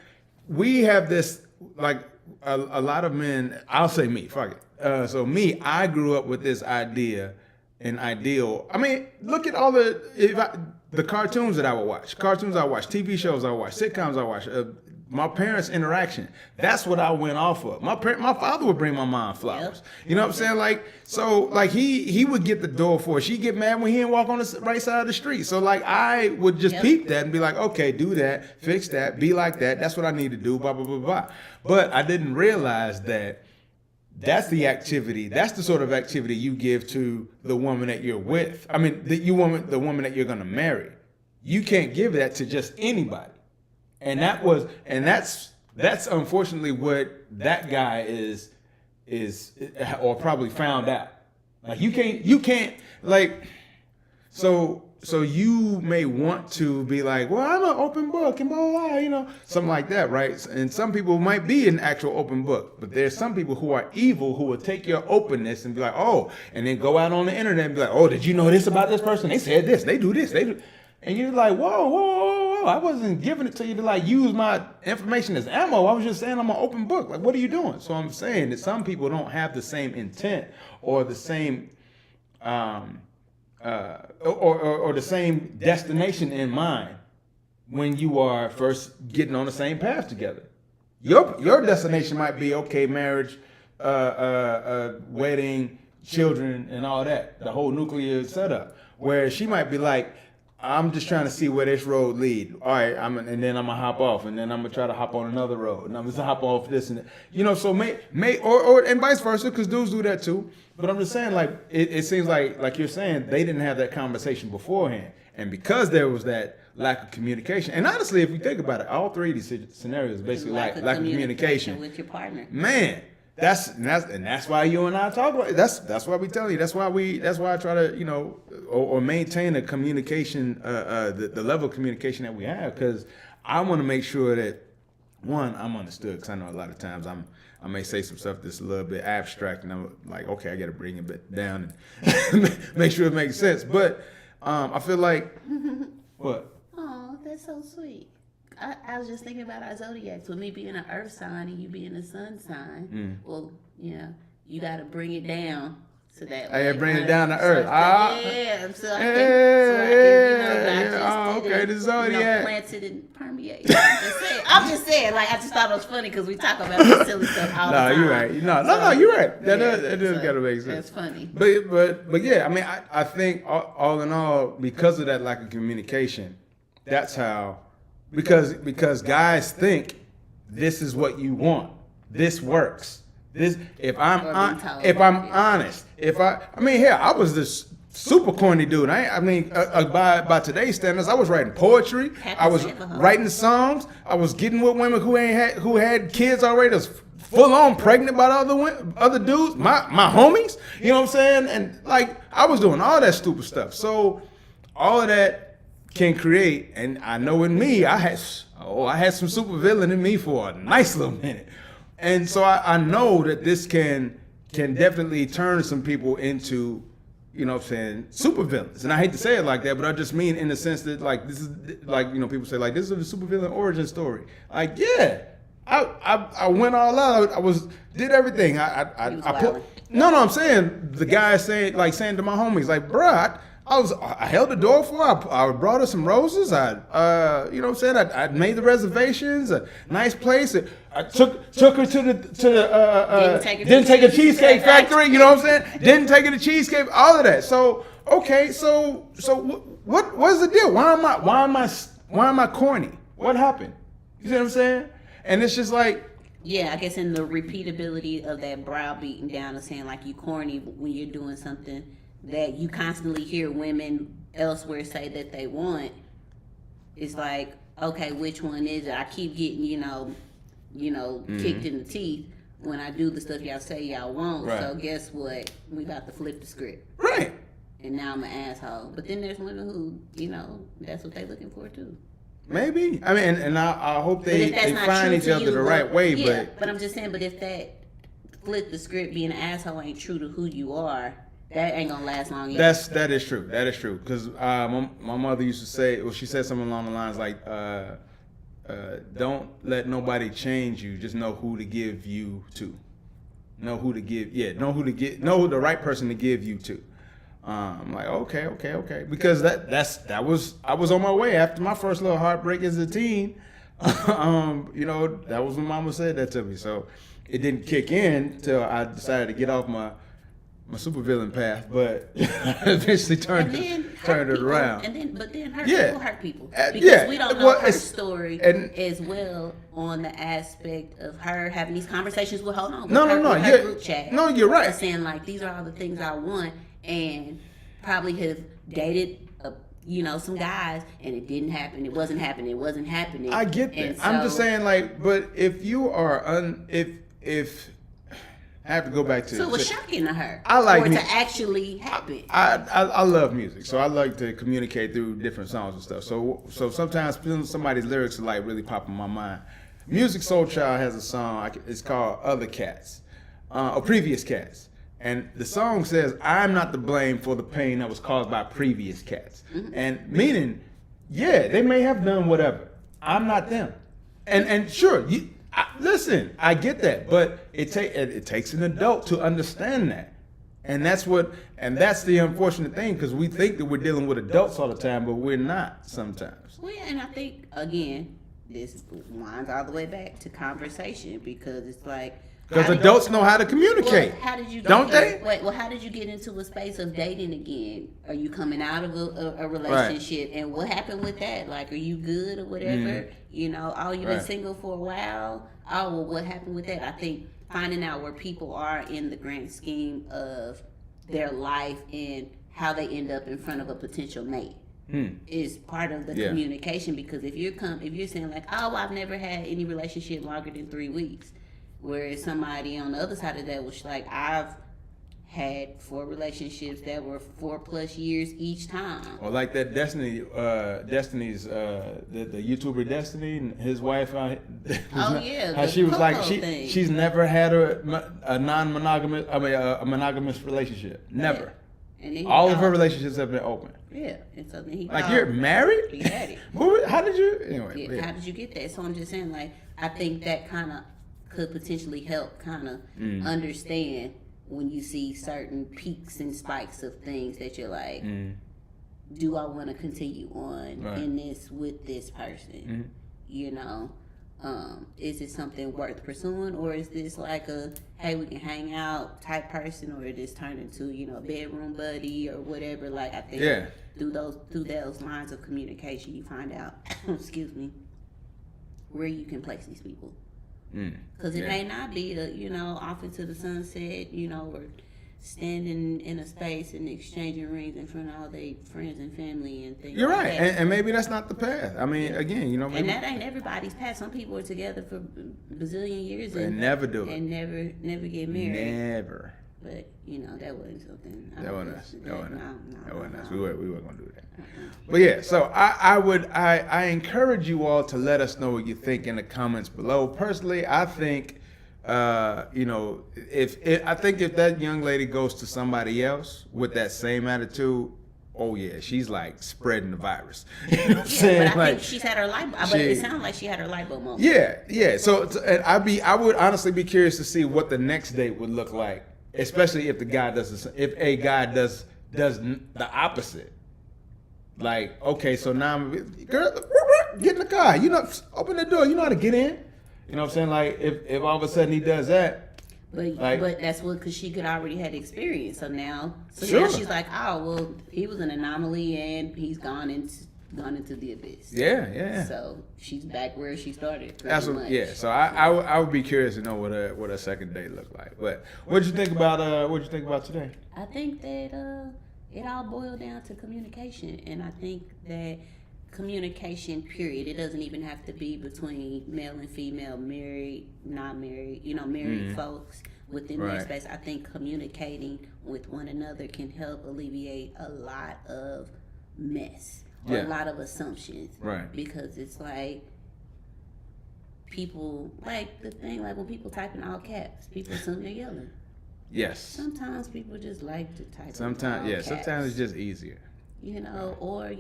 we have this, like, a lot of men. I'll say me, fuck it. So me, I grew up with this idea and ideal. I mean, look at all the cartoons that I would watch, TV shows I watch, sitcoms I watch. my parents' interaction. That's what I went off of. My father would bring my mom flowers. You know what I'm saying? Like, so like he would get the door for her. She'd get mad when he didn't walk on the right side of the street. So like I would just peep that and be like, okay, do that, fix that, be like that. That's what I need to do, blah, blah, blah, blah. But I didn't realize that that's the activity. That's the sort of activity you give to the woman that you're with. I mean, the woman that you're going to marry. You can't give that to just anybody. And that's unfortunately what that guy is or probably found out. Like you can't like so you may want to be like, well, I'm an open book and blah, blah, blah, you know, something like that, right? And some people might be an actual open book, but there's some people who are evil who will take your openness and be like, oh, and then go out on the internet and be like, oh, did you know this about this person? They said this, they do this, they do. And you're like, whoa, I wasn't giving it to you to like use my information as ammo. I was just saying I'm an open book. Like, what are you doing? So I'm saying that some people don't have the same intent or the same or the same destination in mind when you are first getting on the same path together. Your destination might be, okay, marriage, wedding, children, and all that, the whole nuclear setup. Where she might be like, I'm just trying to see where this road lead. All right, and then I'm gonna hop off, and then I'm gonna try to hop on another road, and I'm just hop off this and that. You know, so or and vice versa, because dudes do that too. But I'm just saying, like, it seems like you're saying they didn't have that conversation beforehand, and because there was that lack of communication. And honestly, if you think about it, all three of these scenarios basically lack of communication with your partner. Man. That's why you and I talk about it. That's why we tell you. That's why I try to, you know, or maintain a communication, the level of communication that we have, because I want to make sure that one, I'm understood, because I know a lot of times I may say some stuff that's a little bit abstract, and I'm like, okay, I got to bring it down and make sure it makes sense. But I feel like what? Oh, that's so sweet. I was just thinking about our zodiacs. With me being an earth sign and you being a sun sign, well, you know, you got to bring it down so that. I bring it down to earth. Yeah, so I can, you know, okay, the zodiac. You know, plant it and permeate. I'm just saying, like, I just thought it was funny because we talk about this silly stuff all the time. No, you're right. No, you're right. That does gotta make sense. That's funny. But yeah, I mean, I think all in all, because of that lack of communication, that's how. Because guys think this is what you want. This works. If I'm honest, I was this super corny dude. By today's standards, I was writing poetry. I was writing songs. I was getting with women who had kids already. I was full on pregnant by other dudes, my homies. You know what I'm saying? And like I was doing all that stupid stuff. So all of that can create, and I know in me, I had some supervillain in me for a nice little minute, and so I know that this can definitely turn some people into, you know what I'm saying, supervillains. And I hate to say it like that, but I just mean in the sense that like this is like, you know, people say like this is a supervillain origin story. Like yeah, I went all out. Did everything. I put I'm saying the guy saying to my homies like, bruh, I held the door for her. I brought her some roses. You know what I'm saying? I made the reservations, a nice place. I took her to the didn't take a cheesecake factory. You know what I'm saying? Didn't take her to cheesecake. All of that. So okay. So what's the deal? Why am I corny? What happened? You see what I'm saying? And it's just like. Yeah, I guess in the repeatability of that browbeating down and saying like you corny when you're doing something that you constantly hear women elsewhere say that they want, it's like, okay, which one is it? I keep getting, kicked in the teeth when I do the stuff y'all say y'all want. Right. So guess what? We about to flip the script. Right. And now I'm an asshole. But then there's women who, that's what they're looking for too. Maybe. I mean, and I hope they find each other the right way. Yeah, but I'm just saying, but if that flip the script, being an asshole ain't true to who you are, that ain't gonna last long either. That is true. That is true. Because my mother used to say, well, she said something along the lines like, don't let nobody change you. Just know who to give you to. Know the right person to give you to. I'm like, okay. Because I was on my way after my first little heartbreak as a teen. You know, that was when Mama said that to me. So it didn't kick in till I decided to get off my supervillain path, but I eventually turned it around. But then hurt Yeah. people hurt people Yeah. because we don't know Well, her it's- story and- as well on the aspect of her having these conversations with hold on with No, her, no, no, with her yeah. group chat. No, you're right. Saying like these are all the things I want, and probably have dated some guys, and it didn't happen. It wasn't happening. It wasn't happening. I get that. And I'm just so- saying, like, but if you are if I have to go back to So it was shocking to her. I like for it me- to actually happen. I love music, so I like to communicate through different songs and stuff. So sometimes somebody's lyrics are like really pop in my mind. Music Soul Child has a song. It's called "Other Cats," or "Previous Cats," and the song says, "I'm not to blame for the pain that was caused by previous cats," and meaning, yeah, they may have done whatever. I'm not them, and sure, listen, I get that, but it takes an adult to understand that. And that's the unfortunate thing, because we think that we're dealing with adults all the time, but we're not sometimes. Well, yeah, and I think again, this winds all the way back to conversation because it's like Because adults know how to communicate. Well, how did you don't they? Wait, well, how did you get into a space of dating again? Are you coming out of a relationship, and what happened with that? Like, are you good or whatever? You know, oh, you've been single for a while. Oh, well, what happened with that? I think finding out where people are in the grand scheme of their life and how they end up in front of a potential mate is part of the communication. Because if you're saying like, oh, I've never had any relationship longer than 3 weeks, whereas somebody on the other side of that was like, I've had 4 relationships that were 4+ years each time. Or like that Destiny's the YouTuber Destiny and his wife. Oh yeah, how the she was like Coco thing. she's never had a non-monogamous, a monogamous relationship. Never. And then All of her relationships have been open. Yeah, and so then he Like, thought, you're married? He had it. How did you? Anyway. Yeah, how did you get that? So I'm just saying, like, I think that kind of could potentially help kind of understand when you see certain peaks and spikes of things that you're like, do I want to continue on in this with this person? You know, is it something worth pursuing, or is this like a hey, we can hang out type person, or it just turn into a bedroom buddy or whatever? Like, I think through those lines of communication, you find out, excuse me, where you can place these people. Because it may not be off into the sunset, or standing in a space and exchanging rings in front of all their friends and family and things. You're like right, that. and maybe that's not the path. I mean, again, maybe, And that ain't everybody's path. Some people are together for bazillion years and never do it, and never get married. Never. But that wasn't something. That wasn't us. That wasn't us. No. We weren't gonna do that. But yeah, so I encourage you all to let us know what you think in the comments below. Personally, I think, if that young lady goes to somebody else with that same attitude, oh yeah, she's like spreading the virus. You know what I'm saying? But I think she's had her light. But it sounds like she had her light bulb moment. Yeah. So and I would honestly be curious to see what the next date would look like, especially if a guy does the opposite. Like, okay, so now girl, get in the car. Open the door. You know how to get in. You know what I'm saying? Like, if all of a sudden he does that. But that's because she could already had experience. So now she's like, oh well, he was an anomaly and he's gone into the abyss. Yeah. So she's back where she started. That's what. Yeah. So I would be curious to know what a second date looked like. But what'd you think about today? I think that it all boiled down to communication, and I think that communication, period. It doesn't even have to be between male and female, married, not married, married folks within their space. I think communicating with one another can help alleviate a lot of mess or a lot of assumptions. Right. Because it's like people, like the thing, like when people type in all caps, people assume they're yelling. Yes. Sometimes people just like to type Sometimes, in all caps. Sometimes it's just easier. Or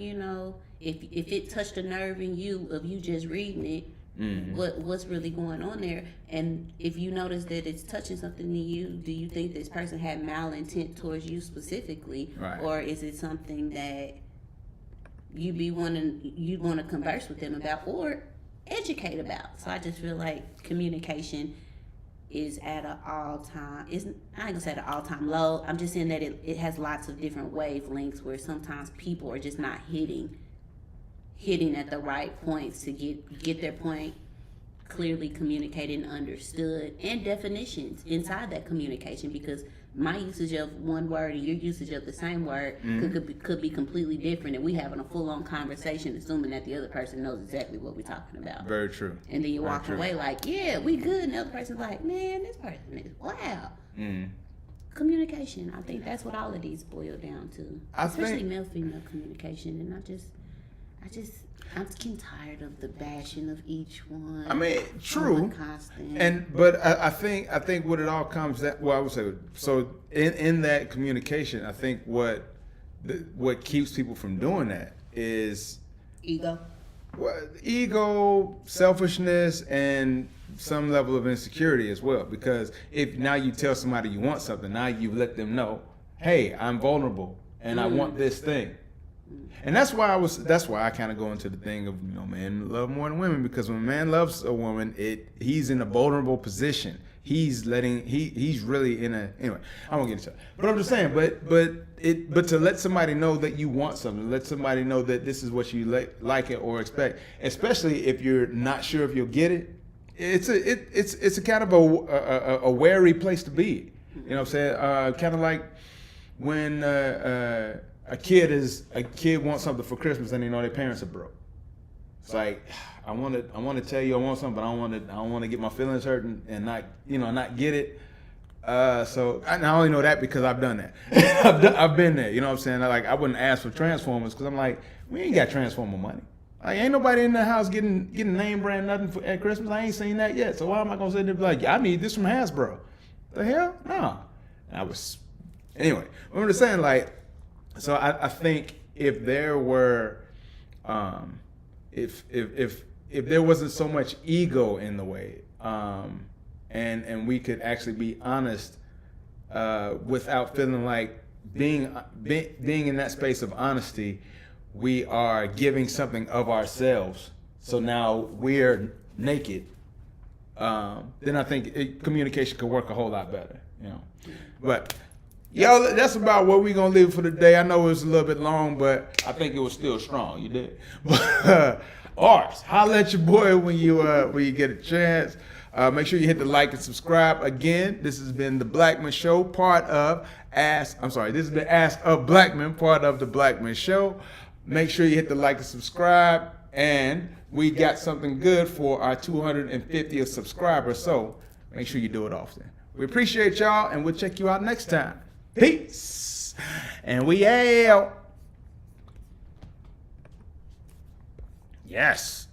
if it touched a nerve in you of you just reading it, what's really going on there? And if you notice that it's touching something in you, do you think this person had malintent towards you specifically, or is it something that you'd want to converse with them about, or educate about. So I just feel like communication is at an all-time, I ain't gonna say at an all-time low. I'm just saying that it has lots of different wavelengths where sometimes people are just not hitting at the right points to get their point clearly communicated and understood, and definitions inside that communication, because my usage of one word and your usage of the same word could be completely different, and we having a full-on conversation assuming that the other person knows exactly what we're talking about. Very true. And then you walk away like, yeah, we good, and the other person's like, man, this person is wow. Communication. I think that's what all of these boil down to. Especially male-female communication. And I'm getting tired of the bashing of each one. I mean, true. Constant. But I think what it all comes that, well, I would say, so in that communication, I think what keeps people from doing that is Ego. Ego, selfishness, and some level of insecurity as well. Because if now you tell somebody you want something, now you let them know, hey, I'm vulnerable and I want this thing. And that's why I kind of go into the thing of, men love more than women, because when a man loves a woman, he's in a vulnerable position. He's really in a, anyway, I won't get into it. But I'm just saying, but to let somebody know that you want something, let somebody know that this is what you like it or expect, especially if you're not sure if you'll get it, it's a kind of a wary place to be. You know what I'm saying? Kind of like when a kid wants something for Christmas and their parents are broke. It's like, I want to tell you I want something, but I don't want to get my feelings hurt and not get it. So I only know that because I've done that. I've been there. You know what I'm saying? I wouldn't ask for Transformers because I'm like, we ain't got Transformer money. Like, ain't nobody in the house getting name brand nothing at Christmas. I ain't seen that yet. So why am I gonna sit there and be like, I need this from Hasbro? The hell? No. Anyway. I'm just saying, like. So I think if there were, if there wasn't so much ego in the way, and we could actually be honest, without feeling like being in that space of honesty, we are giving something of ourselves. So now we're naked. Then I think communication could work a whole lot better. But. Yo, that's about what we're going to leave for today. I know it was a little bit long, but I think it was still strong. You did. Ars, holla at your boy when you get a chance. Make sure you hit the like and subscribe. Again, this has been the Blackman Show, this has been Ask of Blackman, part of the Blackman Show. Make sure you hit the like and subscribe. And we got something good for our 250th subscriber, so make sure you do it often. We appreciate y'all, and we'll check you out next time. Peace. And we out. Yes.